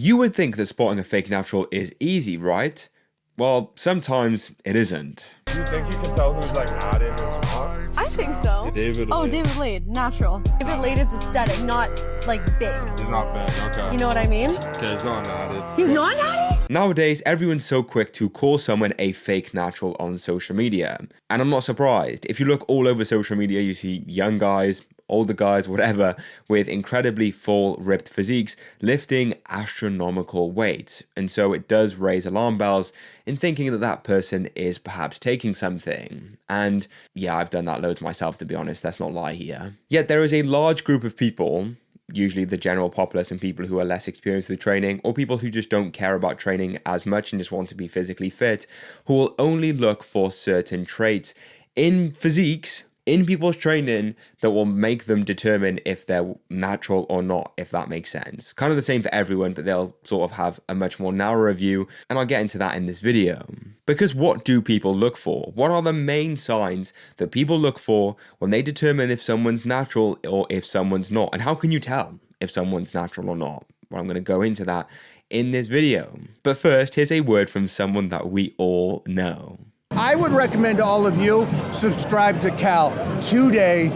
You would think that spotting a fake natural is easy, right? Well, sometimes it isn't. Do you think you can tell who's like not in who's not? I think so. David Oh, Lade. David Lade, natural. David Lade is aesthetic, not like big. He's not big, okay. You know what I mean? Okay, he's not natted. He's not natty? Nowadays, everyone's so quick to call someone a fake natural on social media. And I'm not surprised. If you look all over social media, you see young guys, older guys, whatever, with incredibly full, ripped physiques, lifting astronomical weight. And so it does raise alarm bells in thinking that that person is perhaps taking something. And yeah, I've done that loads myself, to be honest, let's not lie here. Yet there is a large group of people, usually the general populace and people who are less experienced with training, or people who just don't care about training as much and just want to be physically fit, who will only look for certain traits in physiques, in people's training, that will make them determine if they're natural or not, if that makes sense. Kind of the same for everyone, but they'll sort of have a much more narrower view, and I'll get into that in this video. Because what do people look for? What are the main signs that people look for when they determine if someone's natural or if someone's not? And how can you tell if someone's natural or not? Well, I'm going to go into that in this video. But first, here's a word from someone that we all know. I would recommend to all of you, subscribe to Cal today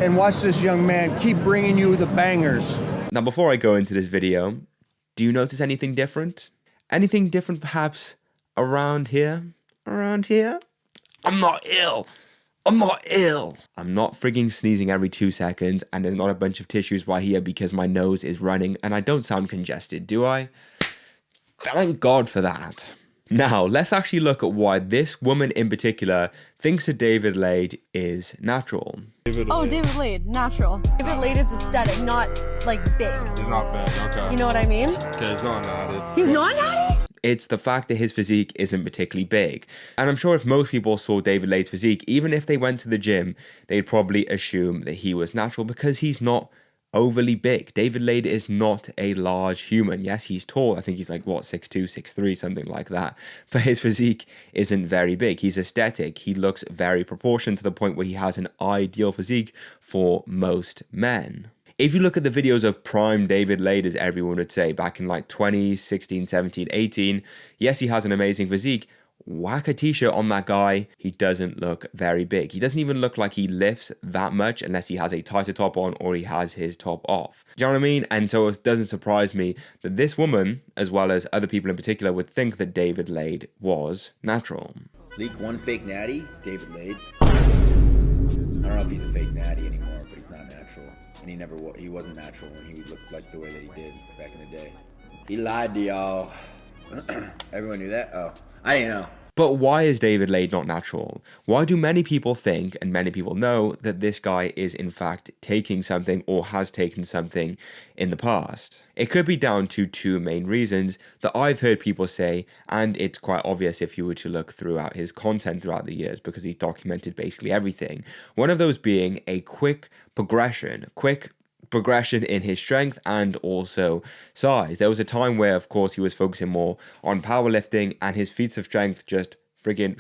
and watch this young man keep bringing you the bangers. Now, before I go into this video, do you notice anything different? Anything different perhaps around here? Around here? I'm not ill. I'm not ill. I'm not frigging sneezing every 2 seconds, and there's not a bunch of tissues right here because my nose is running and I don't sound congested, do I? Thank God for that. Now, let's actually look at why this woman in particular thinks that David Lade is natural. Oh, David Lade, natural. David Lade is aesthetic, not like big. He's not big, okay. You know what I mean? Okay, he's not natted. He's not natty? It's the fact that his physique isn't particularly big. And I'm sure if most people saw David Lade's physique, even if they went to the gym, they'd probably assume that he was natural because he's not overly big. David Lade is not a large human. Yes, he's tall. I think he's like, what, 6'2", 6'3", something like that. But his physique isn't very big. He's aesthetic. He looks very proportioned to the point where he has an ideal physique for most men. If you look at the videos of prime David Lade, as everyone would say, back in like 2016, 17, 18, yes, he has an amazing physique. Whack a t-shirt on that guy, he doesn't look very big. He doesn't even look like he lifts that much unless he has a tighter top on or he has his top off. Do you know what I mean? And so it doesn't surprise me that this woman, as well as other people in particular, would think that David Lade was natural. Leak one fake natty, David Lade. I don't know if he's a fake natty anymore, but he's not natural. And he wasn't natural when he looked like the way that he did back in the day. He lied to y'all. Everyone knew that? Oh, I didn't know. But why is David Lade not natural? Why do many people think, and many people know, that this guy is in fact taking something or has taken something in the past? It could be down to two main reasons that I've heard people say, and it's quite obvious if you were to look throughout his content throughout the years because he's documented basically everything. One of those being a quick progression in his strength and also size. There was a time where, of course, he was focusing more on powerlifting and his feats of strength just friggin'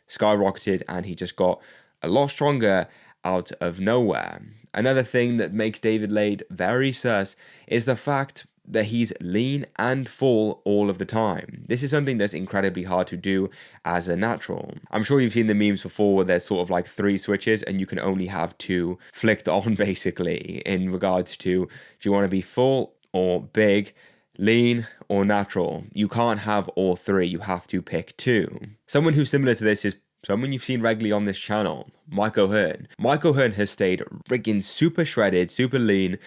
skyrocketed and he just got a lot stronger out of nowhere. Another thing that makes David Lade very sus is the fact that he's lean and full all of the time. This is something that's incredibly hard to do as a natural. I'm sure you've seen the memes before where there's sort of like 3 switches and you can only have 2 flicked on basically in regards to, do you want to be full or big, lean or natural? You can't have all 3, you have to pick 2. Someone who's similar to this is someone you've seen regularly on this channel, Mike O'Hearn. Mike O'Hearn has stayed freaking super shredded, super lean,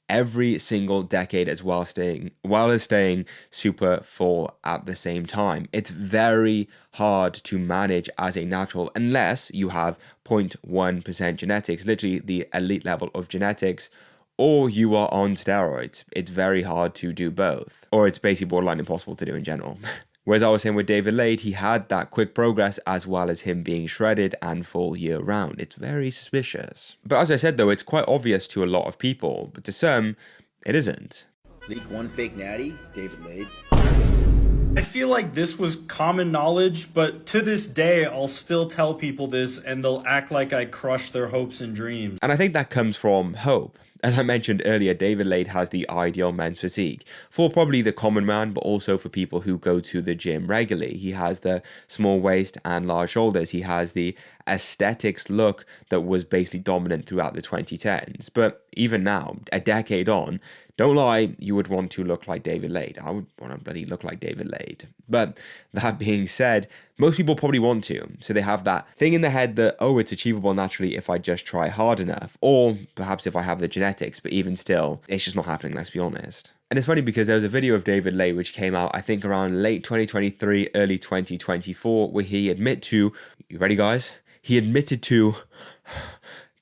every single decade as well as staying super full at the same time. It's very hard to manage as a natural unless you have 0.1% genetics, literally the elite level of genetics, or you are on steroids. It's very hard to do both, or it's basically borderline impossible to do in general. Whereas I was saying with David Lade, he had that quick progress as well as him being shredded and full year round. It's very suspicious. But as I said though, it's quite obvious to a lot of people, but to some, it isn't. Leak one fake natty, David Lade. I feel like this was common knowledge, but to this day, I'll still tell people this and they'll act like I crushed their hopes and dreams. And I think that comes from hope. As I mentioned earlier, David Lade has the ideal men's physique for probably the common man, but also for people who go to the gym regularly. He has the small waist and large shoulders. He has the aesthetics look that was basically dominant throughout the 2010s. But even now, a decade on, don't lie, you would want to look like David Lade. I would want to bloody look like David Lade. But that being said, most people probably want to. So they have that thing in their head that, oh, it's achievable naturally if I just try hard enough. Or perhaps if I have the genetics, but even still, it's just not happening, let's be honest. And it's funny because there was a video of David Lade which came out, I think, around late 2023, early 2024, where he admitted to, you ready guys? He admitted to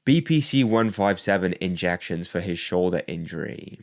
BPC 157 injections for his shoulder injury.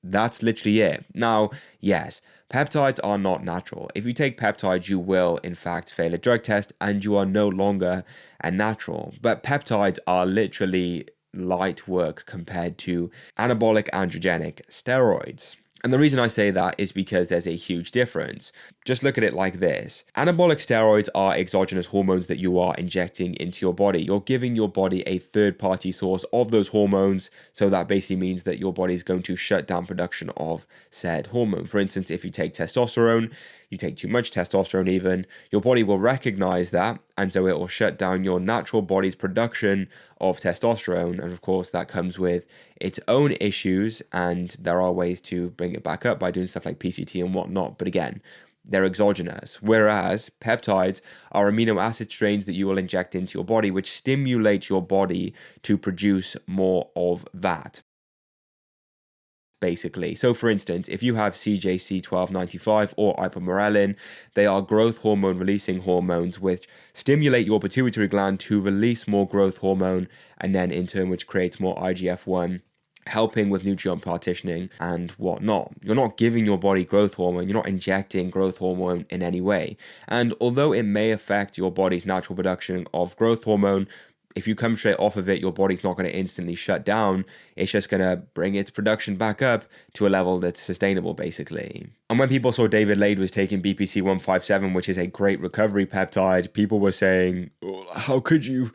That's literally it. Now, yes, peptides are not natural. If you take peptides, you will, in fact, fail a drug test and you are no longer a natural. But peptides are literally light work compared to anabolic androgenic steroids. And the reason I say that is because there's a huge difference. Just look at it like this. Anabolic steroids are exogenous hormones that you are injecting into your body. You're giving your body a third-party source of those hormones, so that basically means that your body is going to shut down production of said hormone. For instance, if you take testosterone, you take too much testosterone even, your body will recognize that, and so it will shut down your natural body's production of testosterone. And of course, that comes with its own issues, and there are ways to bring it back up by doing stuff like PCT and whatnot. But again, they're exogenous, whereas peptides are amino acid strains that you will inject into your body, which stimulate your body to produce more of that, basically. So for instance, if you have CJC1295 or ipamorelin, they are growth hormone releasing hormones which stimulate your pituitary gland to release more growth hormone, and then in turn which creates more IGF-1, helping with nutrient partitioning and whatnot. You're not giving your body growth hormone, you're not injecting growth hormone in any way. And although it may affect your body's natural production of growth hormone, if you come straight off of it, your body's not going to instantly shut down. It's just going to bring its production back up to a level that's sustainable, basically. And when people saw David Lade was taking BPC 157, which is a great recovery peptide, people were saying, oh, how could you,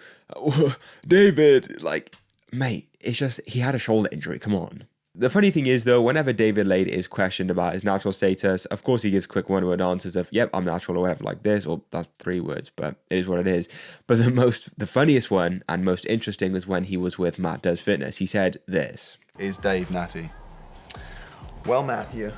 David, like, mate, it's just, he had a shoulder injury, come on. The funny thing is, though, whenever David Lade is questioned about his natural status, of course he gives quick one-word answers of, yep, I'm natural or whatever like this, or that's 3 words, but it is what it is. But the funniest one and most interesting was when he was with Matt Does Fitness. He said this. Is Dave natty? Well, Matthew,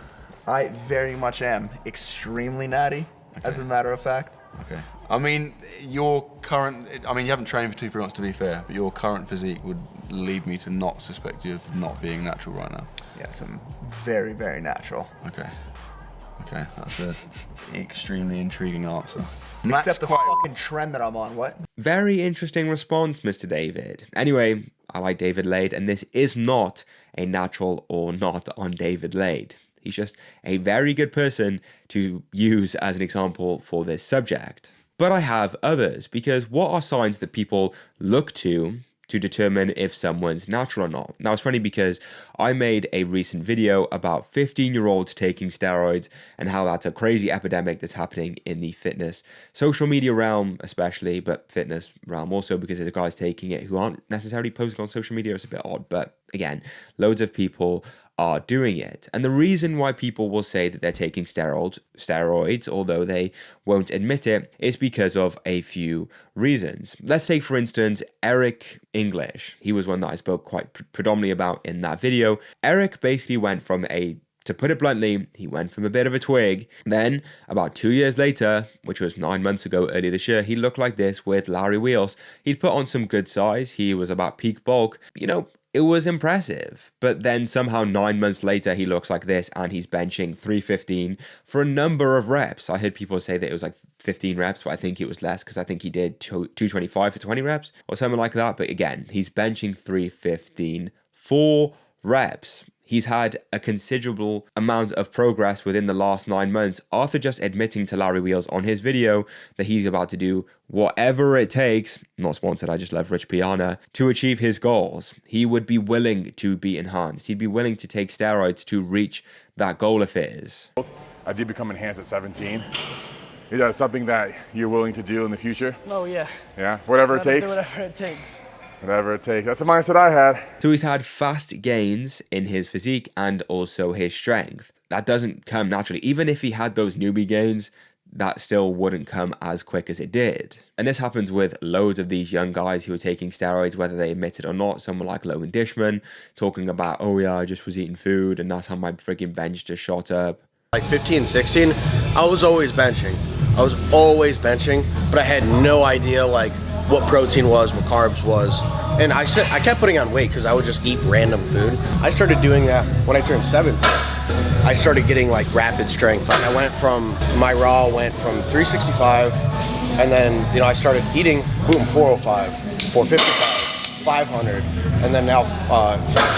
I very much am extremely natty, as a matter of fact. Okay. I mean, you haven't trained for 2-3 months to be fair, but your current physique would lead me to not suspect you of not being natural right now. Yes, I'm very, very natural. Okay. Okay, that's an extremely intriguing answer. Except the fucking trend that I'm on, what? Very interesting response, Mr. David. Anyway, I like David Lade, and this is not a natural or not on David Lade. He's just a very good person to use as an example for this subject. But I have others, because what are signs that people look to determine if someone's natural or not? Now, it's funny because I made a recent video about 15-year-olds taking steroids and how that's a crazy epidemic that's happening in the fitness social media realm, especially, but fitness realm also, because there's guys taking it who aren't necessarily posting on social media. It's a bit odd, but again, loads of people are doing it. And the reason why people will say that they're taking steroids, although they won't admit it, is because of a few reasons. Let's say, for instance, Eric English. He was one that I spoke quite predominantly about in that video. Eric basically went from to put it bluntly, he went from a bit of a twig. Then, about 2 years later, which was 9 months ago, earlier this year, he looked like this with Larry Wheels. He'd put on some good size. He was about peak bulk. It was impressive, but then somehow 9 months later, he looks like this and he's benching 315 for a number of reps. I heard people say that it was like 15 reps, but I think it was less because I think he did 225 for 20 reps or something like that. But again, he's benching 315 for reps. He's had a considerable amount of progress within the last 9 months after just admitting to Larry Wheels on his video that he's about to do whatever it takes, not sponsored, I just love Rich Piana, to achieve his goals. He would be willing to be enhanced. He'd be willing to take steroids to reach that goal of his. I did become enhanced at 17. Is that something that you're willing to do in the future? Oh, yeah. Yeah, whatever it takes? Do whatever it takes. Whatever it takes. That's the mindset I had. So he's had fast gains in his physique and also his strength. That doesn't come naturally. Even if he had those newbie gains, that still wouldn't come as quick as it did. And this happens with loads of these young guys who are taking steroids, whether they admit it or not. Someone like Logan Dishman talking about, oh yeah, I just was eating food and that's how my freaking bench just shot up. Like 15, 16, I was always benching. But I had no idea like what protein was, what carbs was. And I kept putting on weight because I would just eat random food. I started doing that when I turned 17. I started getting like rapid strength. Like I went from, my raw went from 365, and then, you know, I started eating, boom, 405, 455, 500, and then now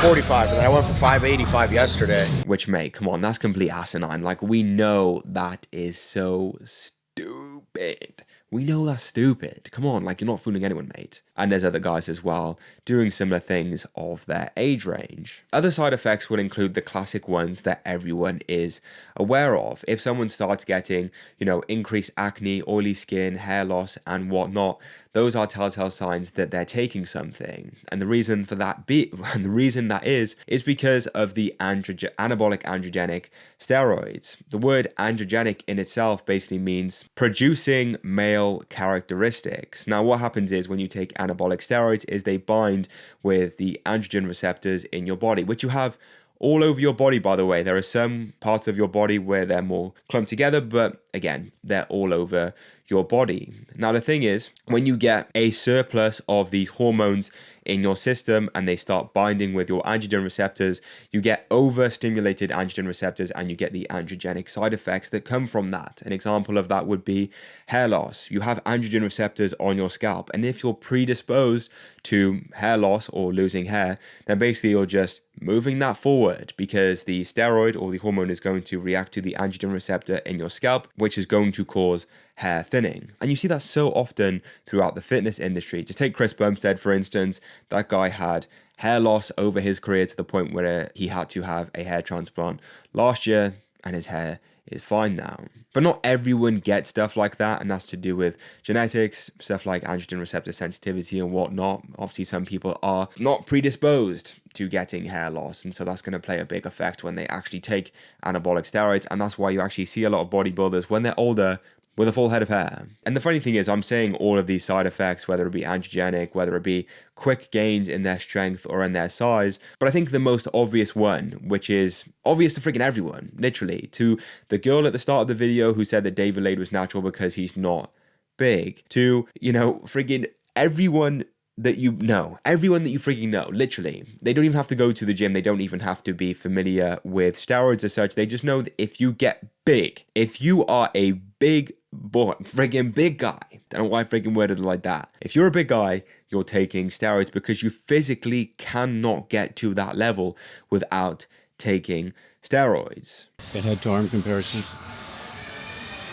45, and then I went for 585 yesterday. Which, mate, come on, that's complete asinine. Like, we know that is so stupid. We know that's stupid. Come on, like, you're not fooling anyone, mate. And there's other guys as well doing similar things of their age range. Other side effects will include the classic ones that everyone is aware of. If someone starts getting, you know, increased acne, oily skin, hair loss, and whatnot, those are telltale signs that they're taking something. And the reason for that is because of the anabolic androgenic steroids. The word androgenic in itself basically means producing male characteristics. Now, what happens is when you take anabolic steroids is they bind with the androgen receptors in your body, which you have all over your body, by the way. There are some parts of your body where they're more clumped together, but again, they're all over your body. Now, the thing is, when you get a surplus of these hormones in your system and they start binding with your androgen receptors, you get overstimulated androgen receptors and you get the androgenic side effects that come from that. An example of that would be hair loss. You have androgen receptors on your scalp, and if you're predisposed to hair loss or losing hair, then basically you're just moving that forward because the steroid or the hormone is going to react to the androgen receptor in your scalp, which is going to cause hair thinning. And you see that so often throughout the fitness industry. Just take Chris Bumstead, for instance. That guy had hair loss over his career to the point where he had to have a hair transplant last year, and his hair is fine now. But not everyone gets stuff like that, and that's to do with genetics, stuff like androgen receptor sensitivity and whatnot. Obviously, some people are not predisposed to getting hair loss, and so that's going to play a big effect when they actually take anabolic steroids, and that's why you actually see a lot of bodybuilders when they're older with a full head of hair. And the funny thing is, I'm saying all of these side effects, whether it be androgenic, whether it be quick gains in their strength or in their size, but I think the most obvious one, which is obvious to freaking everyone, literally, to the girl at the start of the video who said that David Lade was natural because he's not big, to, you know, freaking everyone that you freaking know, literally. They don't even have to go to the gym. They don't even have to be familiar with steroids as such. They just know that if you get big, if you are a big boy, friggin' big guy, don't know why I friggin' worded it like that. If you're a big guy, you're taking steroids because you physically cannot get to that level without taking steroids. That head to arm comparison.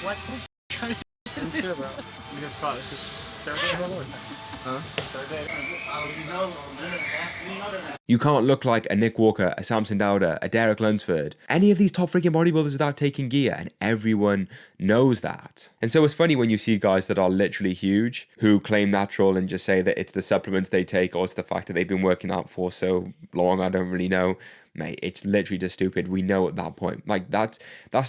What the You can't look like a Nick Walker, a Samson Dowder, a Derek Lunsford, any of these top freaking bodybuilders without taking gear, and everyone knows that. And so it's funny when you see guys that are literally huge who claim natural and just say that it's the supplements they take or it's the fact that they've been working out for so long, I don't really know. Mate, it's literally just stupid. We know at that point. Like, that's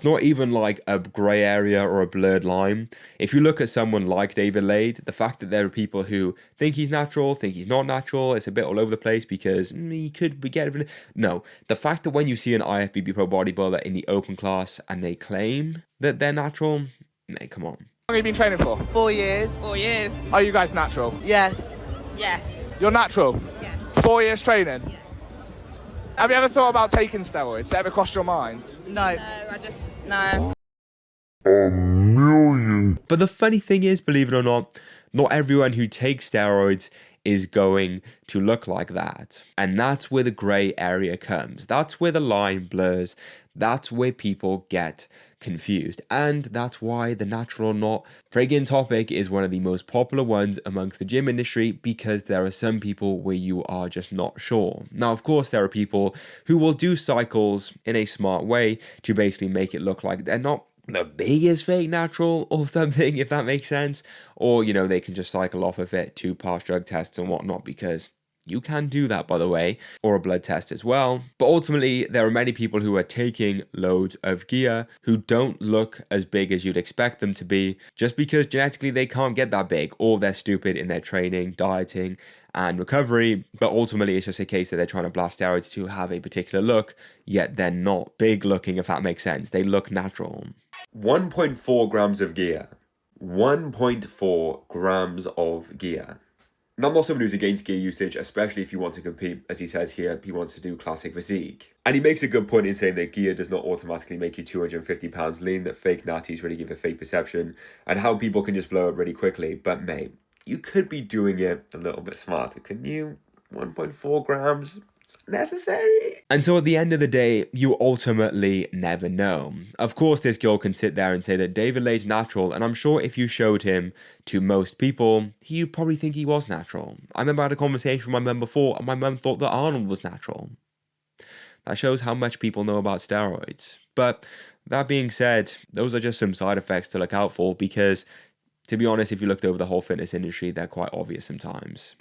not even like a grey area or a blurred line. If you look at someone like David Lade, the fact that there are people who think he's natural, think he's not natural, it's a bit all over the place because he could be getting... No, the fact that when you see an IFBB Pro bodybuilder in the open class and they claim that they're natural, mate, come on. How long have you been training for? 4 years. 4 years. Are you guys natural? Yes. Yes. You're natural? Yes. 4 years training? Yes. Have you ever thought about taking steroids? Has it ever crossed your mind? No. No. But the funny thing is, believe it or not everyone who takes steroids is going to look like that. And that's where the grey area comes. That's where the line blurs. That's where people get confused. And that's why the natural or not friggin' topic is one of the most popular ones amongst the gym industry, because there are some people where you are just not sure. Now, of course, there are people who will do cycles in a smart way to basically make it look like they're not the biggest fake natural or something, if that makes sense. Or, you know, they can just cycle off of it to pass drug tests and whatnot, because you can do that, by the way, or a blood test as well. But ultimately, there are many people who are taking loads of gear who don't look as big as you'd expect them to be, just because genetically they can't get that big, or they're stupid in their training, dieting, and recovery. But ultimately, it's just a case that they're trying to blast steroids to have a particular look, yet they're not big looking, if that makes sense. They look natural. 1.4 grams of gear. 1.4 grams of gear. And I'm not someone who's against gear usage, especially if you want to compete. As he says here, he wants to do classic physique. And he makes a good point in saying that gear does not automatically make you 250 pounds lean, that fake natties really give a fake perception, and how people can just blow up really quickly. But mate, you could be doing it a little bit smarter, couldn't you? 1.4 grams. Necessary. And so at the end of the day, you ultimately never know. Of course, this girl can sit there and say that David Lade's natural, and I'm sure if you showed him to most people, he'd probably think he was natural. I remember I had a conversation with my mum before, and my mum thought that Arnold was natural. That shows how much people know about steroids. But that being said, those are just some side effects to look out for, because to be honest, if you looked over the whole fitness industry, they're quite obvious sometimes.